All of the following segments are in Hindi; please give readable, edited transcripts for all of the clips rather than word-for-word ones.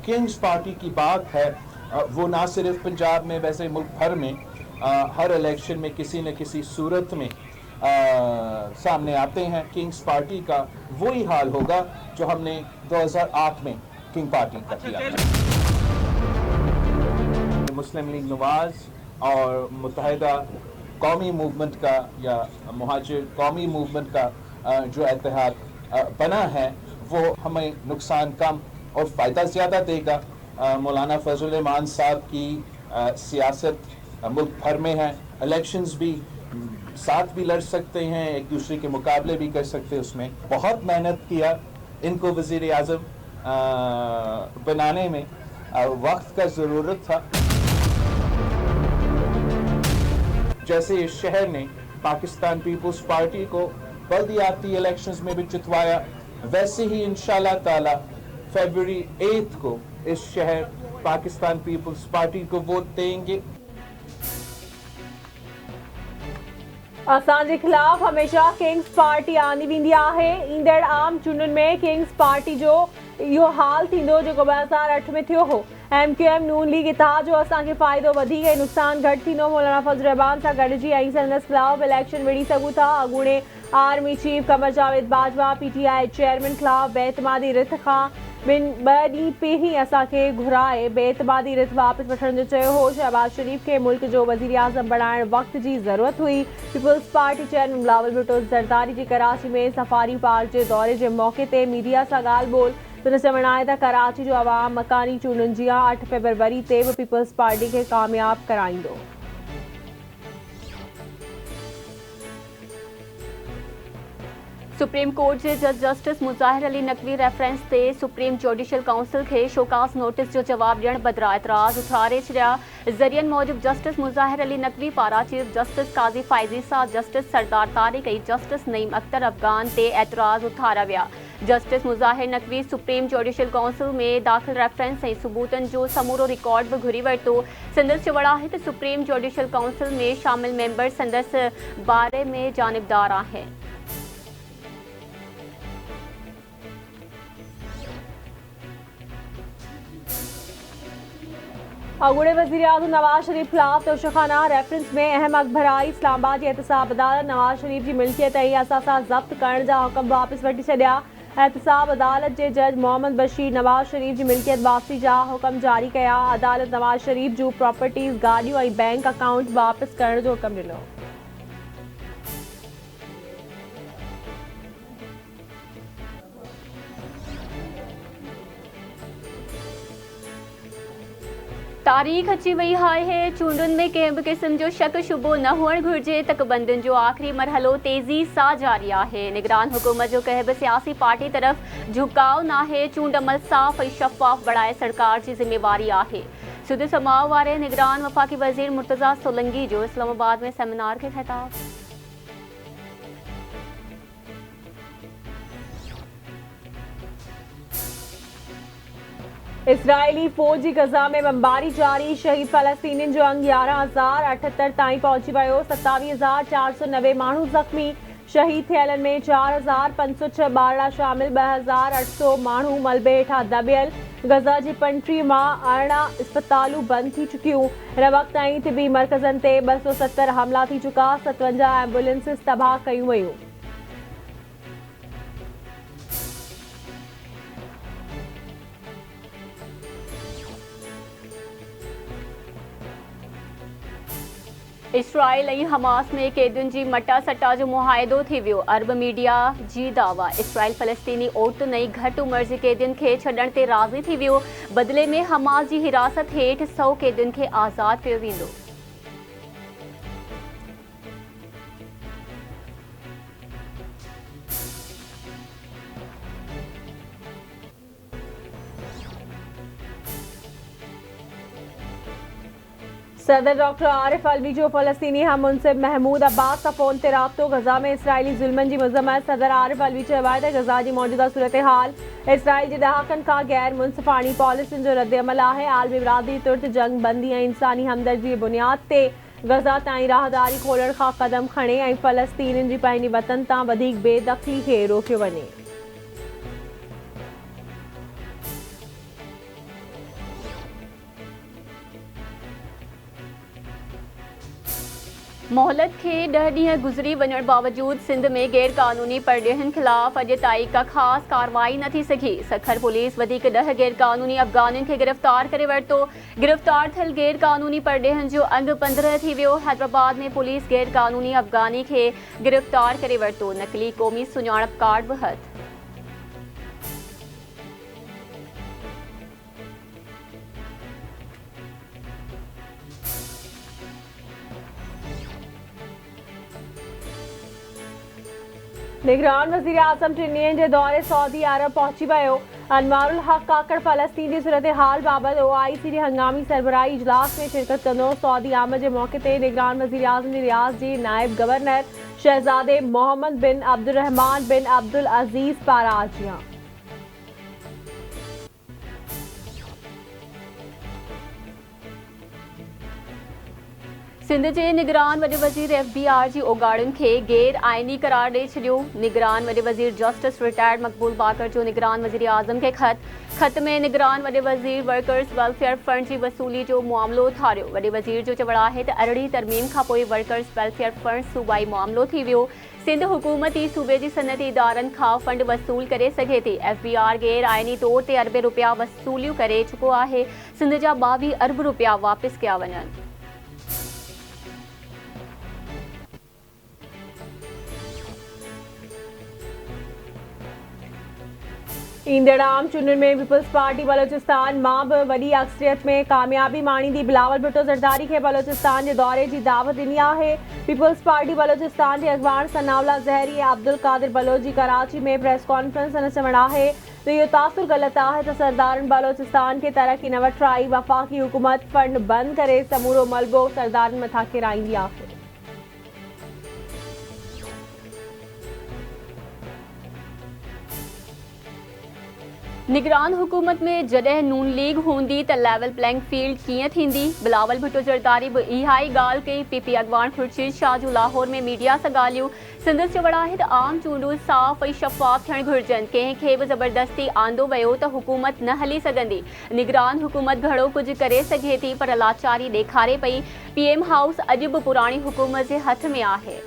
किंग्स पार्टी की बात है वो ना सिर्फ पंजाब में, वैसे मुल्क भर में हर इलेक्शन में किसी न किसी सूरत में सामने आते हैं। किंग्स पार्टी का वही हाल होगा जो हमने 2008 में किंग पार्टी का किया था। मुस्लिम लीग नवाज और मुत्तहिदा कौमी मूवमेंट का या मुहाजिर कौमी मूवमेंट का जो इत्तेहाद बना है वो हमें नुकसान कम और फ़ायदा ज़्यादा देगा। मौलाना फजल रहमान साहब की सियासत मुल्क भर में है। इलेक्शंस भी साथ भी लड़ सकते हैं, एक दूसरे के मुकाबले भी कर सकते हैं। उसमें बहुत मेहनत किया इनको वज़ीर आज़म बनाने में, वक्त का ज़रूरत था। जैसे इस शहर ने पाकिस्तान पीपल्स पार्टी को बल्दियाती इलेक्शंस में भी जितवाया, वैसे ही इंशाल्लाह ताला फरवरी 8 को इस शहर पाकिस्तान पीपल्स पार्टी को वोट देंगे। असां जे खिलाफ हमेशा किंग्स पार्टी आंदी वेंदी आहे। ईंदड़ आम चूंडुनि में किंग्स पार्टी जो इहो हाल थींदो जेको 2008 में थियो हो। MQM नून लीग इतिहाद जो असांखे फ़ाइदो वधीक ऐं नुक़सान घटि थींदो। मौलाना फजल रहमान सां गॾिजी ऐं संदसि ख़िलाफ़ इलेक्शन विड़ी सघूं था। अॻूणे army chief Qamar Javed Bajwa PTI chairman ख़िलाफ़ बेइतमादी रिथ खां ॿ ॾींहं पहिरीं असांखे घुराए बेइतमादी रिथ वापसि वठण जो चयो हो। शहबाज शरीफ खे मुल्क जो वज़ीर आज़म बणाइण वक़्त जी ज़रूरत हुई। People's party chairman Bilawal Bhutto Zardari ji Karachi में सफ़ारी पार्क जे दौरे जे मौक़े ते मीडिया सां ॻाल्हि ॿोल संदसि चवणु आहे त कराची जो अवाम मकानी चूंडुनि जी 8 फरवरी ते बि पीपल्स पार्टी खे कामयाब कराईंदो। सुप्रीम कोर्ट जे जज जस्टिस मुज़ाहिर अली नकवी रेफरेंस ते सुप्रीम जुडिशियल काउंसिल खे शोकास नोटिस जो जवाब ॾियण बदिरां एतराज़ उथारे छॾिया। ज़रियनि मूजिब जस्टिस मुज़ाहिर अली नकवी पारां चीफ जस्टिस काज़ी फाइज़ी सां जस्टिस सरदार तारिक ऐं जस्टिस नईम अख्तर अफ़गान ते एतराज़ उथारिया विया। Justice Mazahar Naqvi supreme judicial council में दाख़िल रेफरेंस ऐं सबूतनि जो समूरो रिकॉर्ड बि घुरी वरितो। संदसि चवणु आहे त सुप्रीम जुडिशियल काउंसिल में शामिल मेंबर संदसि बारे में जानिबदार आहिनि। अॻूणे वज़ीर आज़म नवाज शरीफ ख़िलाफ़ तोशाखाना रेफरेंस में अहम अख़बाराई इस्लामाबाद जी एहतसाब अदालत नवाज शरीफ की मिल्कियत ऐं असासा ज़ब्त करण जा हुक्म वापसि वठी छॾिया। एहतसाब अदालत जे जज मोहम्मद बशीर नवाज शरीफ की मिल्कियत वापसी जा हुक्म जारी कया। अदालत नवाज शरीफ जूं प्रॉपर्टीज़ गाॾियूं ऐं बैंक अकाउंट वापसि करण जो हुक्म ॾिनो। तारीख़ अची वई आहे। चूंडुनि में कंहिं बि क़िस्म जो शक शुबो न हुअणु घुरिजे। तकबंदियुनि जो आख़िरी मरहलो तेज़ी सां जारी आहे। निगरान हुकूमत जो कंहिं बि सियासी पार्टी तरफ़ झुकाव नाहे। चूंड अमल साफ़ ऐं शफ़ाफ़ बणाए सरकार जी ज़िम्मेवारी आहे। सुध समाव वारे निगरान वफ़ाक़ी वज़ीर मुर्तज़ा सोलंकी जो इस्लामाबाद में सेमिनार खे ख़िताब। इसराइली फ़ौज जी गज़ा में बमबारी जारी। शहीद फ़लस्तीनियुनि जो अंग 11,078 ताईं पहुची वियो। 27,490 माण्हू ज़ख़्मी। शहीद थियलनि में 4,506 ॿारड़ा शामिल। 2,800 माण्हू मलबे हेठां दॿियल। गज़ा जी पंटीह मां 18 इस्पतालूं बंदि थी चुकियूं। हिन वक़्त ताईं तिबी मर्कज़नि ते 270 हमला थी चुका। 57 एम्बुलेंसिस तबाह कयूं वयूं। इसराइल ऐं हमास में क़ैदियुनि जी मटा सटा जो मुआहिदो थी वियो। अरब मीडिया जी दावा। इसराइल फ़लस्तीनी औरतुनि ऐं घटि उमिरि जे क़ैदियुनि खे छॾण ते राज़ी थी वियो। बदिले में हमास जी हिरासत हेठि 100 क़ैदियुनि खे आज़ादु कयो वेंदो। सदर डॉक्टर आरिफ अलवी जो फ़लस्तीनी हम मुंसिब महमूद अब्बास सां फ़ोन ते राब्तो। गज़ा में इसराइली ज़ुल्मनि जी मज़म्मत। सदर आरिफ अलवी चयो आहे त गज़ा जी मौजूदा सूरत हाल इसराइल जे ॾहाकनि खां गैर मुंसिफ़ाणी पॉलिसियुनि जो रद्द अमल आहे। आलमी बिरादरी तुर्त जंग बंदी ऐं इंसानी हमदर्दी जी बुनियाद ते गज़ा ताईं राहदारी खोलण खां क़दम खणे ऐं फ़लस्तीनियुनि जी पंहिंजे वतन तां वधीक बेदख़ली खे रोकियो वञे। मोहलत खे 10 ॾींहं गुज़री वञण बावजूद सिंध में गैर कानूनी परडेहन खिलाफ़ अॼु ताईं का ख़ासि कार्रवाई न थी सघी। सखर पुलिस वधीक 10 गैर कानूनी अफ़गाननि खे गिरफ़्तार करे वरितो। गिरफ़्तार थियल गैर कानूनी परडेहन जो अंग 15 थी वियो। हैदराबाद में पुलिस गैर कानूनी अफ़गानी खे गिरफ़्तार करे वरितो। नकली क़ौमी सुञाणप कार्ड बि हथ। निगरान वज़ीर आज़म 3 ॾींहनि जे दौरे सऊदी अरब पहुची वियो। अनवारुल हक़ काकड़ फ़लस्तीन जी सूरत हाल बाबति OIC जे हंगामी सरबराही इजलास में शिरकत कंदो। सऊदी आमद जे मौक़े ते निगरान वज़ीर आज़म जी रियासत जी नायब गवर्नर शहज़ादे मोहम्मद बिन अब्दुर्रहमान बिन अब्दुल अज़ीज़ पारां जिया। सिंध जे निगरान वॾे वज़ीर FBR जी ओगाड़ियुनि खे गैर आइनी करार ॾेई छॾियो। निगरान वॾे वज़ीर जस्टिस रिटायर्ड मक़बूल बाकर जो निगरान वज़ीर आज़म खे ख़त में निगरान वॾे वज़ीर वर्कर्स वेलफेयर फंड जी वसूली जो मामलो उथारियो। वॾे वज़ीर जो चवणु आहे त अरिड़हीं तरमीम खां पोइ वर्कर्स वेलफेयर फंड सूबाई मामलो थी वियो। सिंध हुकूमत ई सूबे जी सनअती इदारनि खां फंड वसूल करे सघे थी। FBR गैर आइनी तौर ते अरबे रुपया वसूलियूं करे चुको आहे। सिंध जा 22 अरब रुपया वापसि कया वञनि। ईंदड़ आम चूंडुनि में पीपल्स पार्टी बलोचिस्तान मां बि वॾी अक्सरियत में कामयाबी माणींदी। बिलावल भुट्टो ज़रदारी खे बलोचिस्तान जे दौरे जी दावत ॾिनी आहे। पीपल्स पार्टी बलोचिस्तान जे अॻवान सनाउल्लाह ज़हरी ऐं अब्दुल कादिर बलोच जी कराची में प्रेस कॉन्फ्रेंस न चवणु आहे त इहो तासुर ग़लति आहे त सरदारनि बलोचिस्तान खे तरक़ी न वठाई। वफ़ाक़ी हुकूमत फंड बंदि करे समूरो मलबो सरदारनि मथां किराईंदी आहे। निगरान हुकूमत में जॾहिं नून लीग हूंदी त लेवल प्लेइंग फील्ड कीअं थींदी? बिलावल भुट्टो ज़रदारी बि इहा ई ॻाल्हि कई। PP अॻवान खुर्शीद शाह जूं लाहौर में मीडिया सां ॻाल्हियूं। संदसि चवणु आहे त आम चूंडूं साफ़ ऐं शफ़ाफ़ थियणु घुरिजनि। कंहिंखे बि ज़बरदस्ती आंदो वियो त हुकूमत न हली सघंदी। निगरान हुकूमत घणो कुझु करे सघे थी पर लाचारी ॾेखारे पई। PM हाउस अॼु बि पुराणी हुकूमत जे हथ में आहे।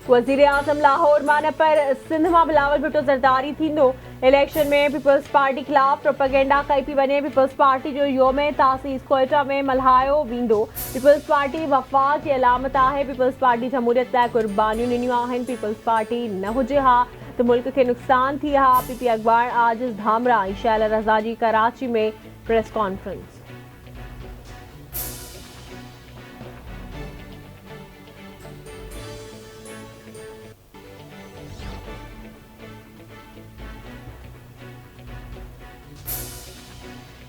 वज़ीर आज़म लाहौर मां न पर सिंध मां बिलावल भुट्टो ज़रदारी थींदो। इलेक्शन में पीपल्स पार्टी ख़िलाफ़ प्रोपेगेंडा कई पई वञे। पीपल्स पार्टी जो योम तासीस कोयटा में मल्हायो वेंदो। पीपल्स पार्टी वफ़ा जी अलामत आहे। पीपल्स पार्टी जमहूरियत लाइ क़ुर्बानियूं ॾिनियूं आहिनि। पीपल्स पार्टी न हुजे हा त मुल्क खे नुक़सान थी हा। PP अॻवान आजिज़ धामरा ऐं शैला रज़ा जी कराची में प्रेस कॉन्फ्रेंस।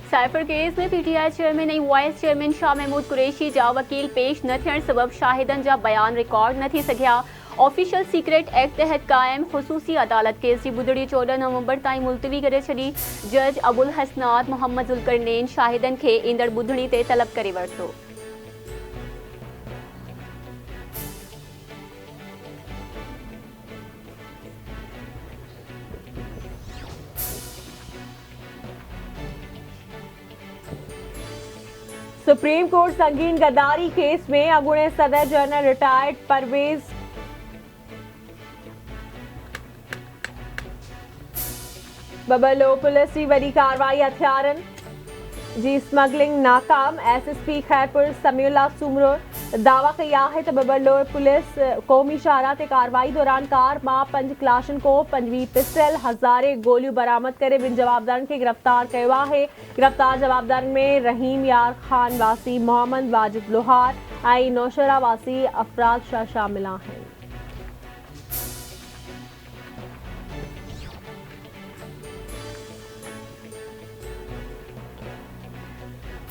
साइफर केस में PTI चेयरमैन ऐं वाइस चेयरमैन शाह महमूद कुरैशी जा वकील पेश न थियण सबबि शाहिदनि जा बयान रिकॉर्ड न थी सघिया। ऑफिशियल सीक्रेट एक्ट तहत क़ाइम ख़ुसूसी अदालत केस जी ॿुधणी 14 नवंबर ताईं मुलतवी करे छॾी। जज अबुल हसनात मोहम्मद ज़ुल्करनैन शाहिदनि खे ईंदड़ ॿुधणी ते तलब करे वरितो। सुप्रीम कोर्ट संगीन गद्दारी केस में अॻूणे सदर जनरल रिटायर्ड परवेज़ बबलो पुलिस जी वॾी कार्रवाई। हथियारनि जी स्मगलिंग नाकाम। SSP खैरपुर समीउल्लाह सूमरो दावा कई आहे त बबलो पुलिस क़ौमी शाहराह ते कार्रवाई दौरान कार मां 5 क्लाशनकोव 25 पिस्टल हज़ारे गोलियूं बरामद करे 2 जवाबदारनि खे गिरफ़्तार कयो आहे। गिरफ़्तार जवाबदारनि में रहीम यार ख़ान वासी मोहम्मद वाजिद लोहार ऐं नौशहरा वासी अफराद शाह शामिल आहिनि।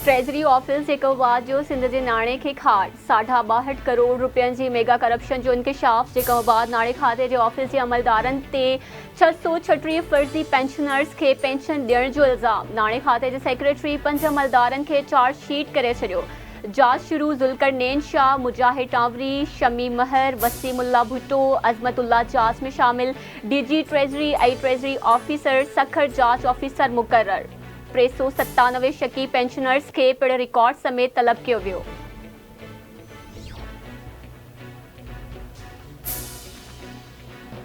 ट्रेजरी ऑफिस जे कमवाद जो सिंध जे नाणे खे खाट। 62 करोड़ रुपयनि जी मेगा करप्शन जो इंकशाफ। जे कमवाद नाणे खाते जे ऑफिस जे अमलदारनि ते 636 फर्ज़ी पेंशनर्स खे पेंशन ॾियण जो इल्ज़ाम। नाणे खाते जे सेक्रेटरी 5 अमलदारनि खे चार्ज शीट करे छॾियो। जांच शुरू। जुल्करनैन शाह, मुजाहिद टावरी, शमी महर, वसीमुल्ला भुट्टो, अजमतुल्ला जांच में शामिल। DG treasury treasury officer Sukkur जांच ऑफिसर मुकर्रर। 397 शकी पेंशनर्स के पिण रिकॉर्ड समेत तलब कियो वियो।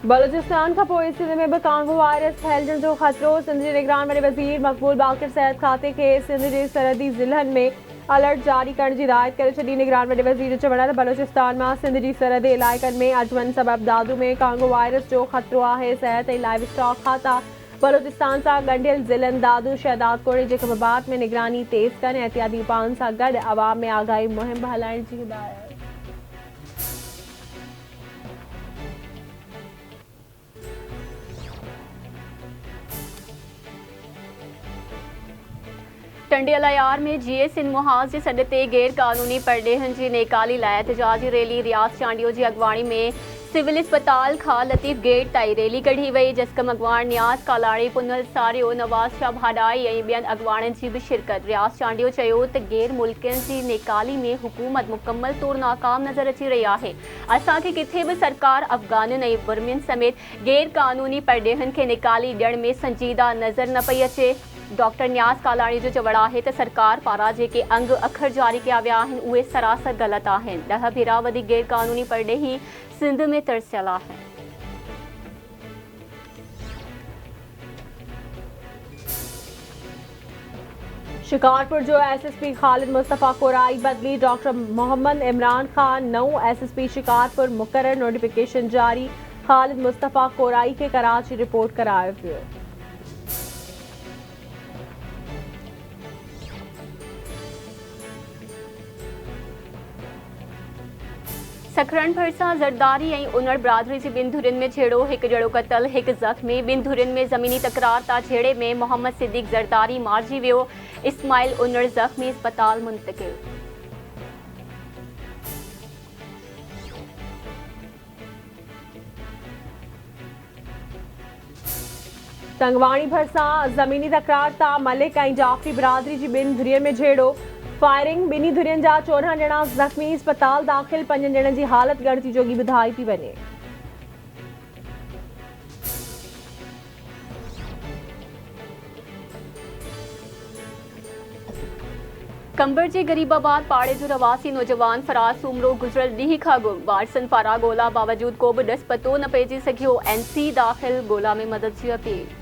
बलूचिस्तान का पोइ सिंध में भी कांगो वायरस फैलण जो ख़तरो। सिंध जे निगरान वॾे वज़ीर मक़बूल बाक़िर सैद खाते के सिंध जे सरहदी ज़िलनि में अलर्ट जारी करण जी हिदायत करे छॾी। निगरान वॾे वज़ीर चवण त बलूचिस्तान में सिंध जी सरहदी इलाइक़नि में अजमन सबब दादू में कांगो वायरस जो ख़तरो आहे। सिहत ऐं लाइव स्टॉक खाता बलूचिस्तान सां ॻंढियल ज़िलनि दादू, शहदाद कोड़े जे ख़बात में निगरानी तेज़ कनि। एहतियाती उपायनि सां गॾु अवाम में आगाही मुहिम हलाइण जी हिदायत। टंडियल अयार में जीएस इन मुहाज़ जे सॾ ते गैर कानूनी परॾेहनि जी नेकाली लाइ एहतिजाजी रैली। रियाज़ चांडियो जी अॻवाणी में सिविल अस्पताल खां लतीफ़ गेट ताईं रैली कढी वई। जस्कम अॻवान नियाज़ कालाणी, पुनल सारियो, नवाज़ शाह भाॾाई ऐं ॿियनि अॻवाणनि जी बि शिरकत। रियाज़ चांडियो चयो त गैर मुल्कियुनि जी नेकाली में हुकूमत मुकम्मल तौरु नाकाम नज़र अची रही आहे। असांखे किथे बि सरकार अफ़गाननि ऐं बर्मियुनि समेत गैर कानूनी परॾेहनि खे नेकाली ॾियण में संजीदा नज़र न पई अचे। डॉक्टर न्याज़ कालाणी जो चवण आहे त सरकार पारां जेके अंग अखर जारी कया विया आहिनि उहे सरासर ग़लति आहिनि। 10 भेरा वधीक गैर कानूनी परॾेही सिंध में तरसियल आहिनि। शिकारपुर जो एसएसपी ख़ालिद मुस्तफ़ा कोराई बदली। डॉक्टर मोहम्मद इमरान खान नओं एसएसपी शिकारपुर मुक़रर। नोटिफिकेशन जारी। ख़ालिद मुस्तफ़ा कोराई खे कराची रिपोर्ट करायो वियो। सखरन भरसां ज़रदारी ऐं उनड़ बिरादरी जी ॿिनि धुरियुनि में झेड़ो। हिकु ॼणो क़तल, हिकु ज़ख़्मी। ॿिनि धुरियुनि में ज़मीनी तकरार तां झेड़े में मोहम्मद सिद्दीक़ ज़रदारी मारिजी वियो। इस्माइल उनड़ ज़ख़्मी अस्पताल मुंतक़िल। संगवाणी भरसां ज़मीनी तकरार तां मलिक ऐं जाफ़री बिरादरी जी ॿिनि धुरियुनि में झेड़ो। फायरिंग, ॿिन्ही धुरियुनि जा 14 ॼणा ज़ख़्मी अस्पताल दाख़िल। 5 ॼणनि जी हालत ॻणिजी जोगी ॿुधाई थी वञे। कंबर जे गरीबाबाद पाड़े जो रवासी नौजवान फराज़ सूमरो गुज़िरियल ॾींहुं खां गुम। वारसनि पारां ॻोल्हा बावजूद को बि ॾस पतो न पइजी सघियो। NC दाख़िल, ॻोल्हा में मदद जी अपील।